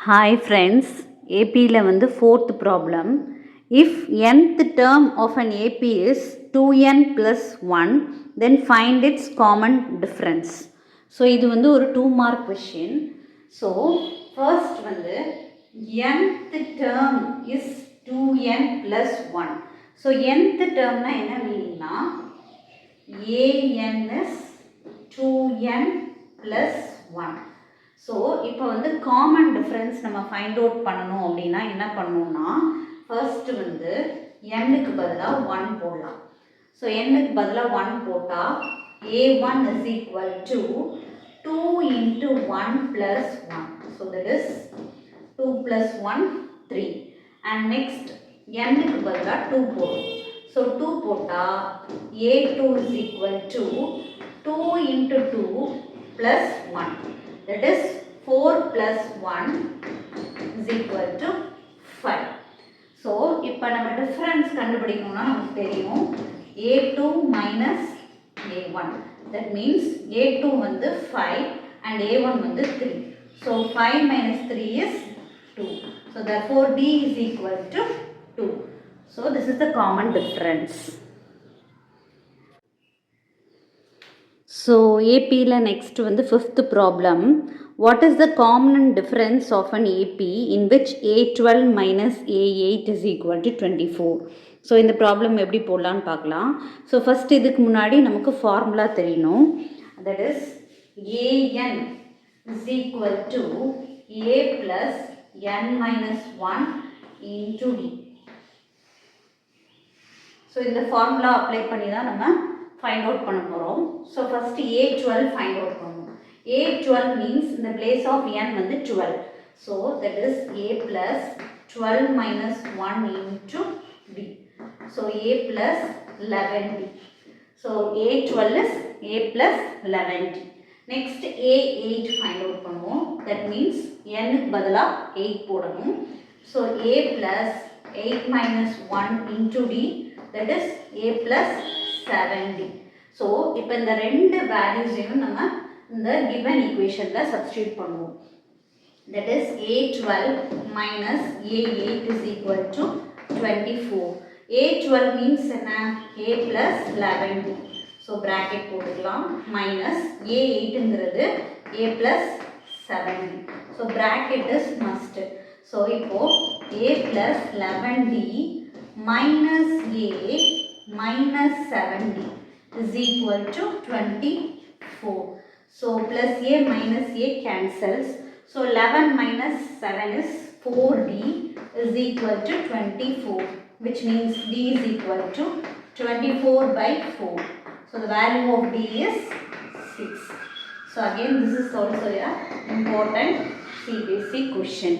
Hi friends, AP ல வந்து fourth problem. If nth term of an AP is 2n plus 1, then find its common difference. So இது வந்து ஒரு 2 mark question. So first வந்து nth term is 2n plus 1. So nth termனா என்ன மீனிங்னா an is 2n plus 1. So இப்போ வந்து common difference நம்ம find out பண்ணணும் அப்படின்னா என்ன பண்ணணும்னா ஃபர்ஸ்ட் வந்து எண்ணுக்கு பதிலாக 1 போடலாம். ஸோ எண்ணுக்கு பதிலாக 1 போட்டால் a1 is equal to 2 into 1 plus 1. So that is 2 plus 1 3. And next எண்ணுக்கு பதிலாக 2 போடும். ஸோ 2 போட்டால் a2 is equal to 2 into 2 plus 1. That is 4 plus 1 is equal to 5. So, இப்போ நம்ம difference கண்டுபிடிக்கணும்னா நமக்கு தெரியும் a2 minus a1. That means a2 வந்து 5 and a1 வந்து 3. So, 5 minus 3 is 2. So, therefore D is equal to 2. So, this is the common difference. So, AP la next வந்து fifth problem. What is the common difference of an AP in which A12 minus A8 is equal to 24? So, இந்த problem எப்படி போடலான்னு பார்க்கலாம். So, first இதுக்கு முன்னாடி நமக்கு formula தெரியணும். That is AN is equal to A plus N minus 1 into D. So, இந்த formula apply பண்ணி தான் நம்ம find out பண்ண போகிறோம். So, first A12 find out பண்ணுவோம். A12 means in the place of N வந்து 12. So, that is A plus 12 minus 1 into D. So, A plus 11D. So, A12 is A plus 11D. Next, A8 find out பண்ணுவோம். That means N க்கு பதிலா 8 போடணும். So, A plus 8 minus 1 into D. That is A plus 7D. So, இப்போ இந்த ரெண்டு வேல்யூஸையும் நம்ம இந்த given equationல substitute பண்ணுவோம். That is A12 minus A8 is equal to 24. A12 means என்ன? A plus 11D. So, bracket போட்டுக்கலாம். Minus A8 ங்கிறது A plus 7D. So, bracket is must. So, இப்போ A plus 11D minus A minus 7D is equal to 24. So, plus A minus A cancels. So, 11 minus 7 is 4D is equal to 24, which means D is equal to 24 by 4. So, the value of D is 6. So, again this is also an important CBSE question.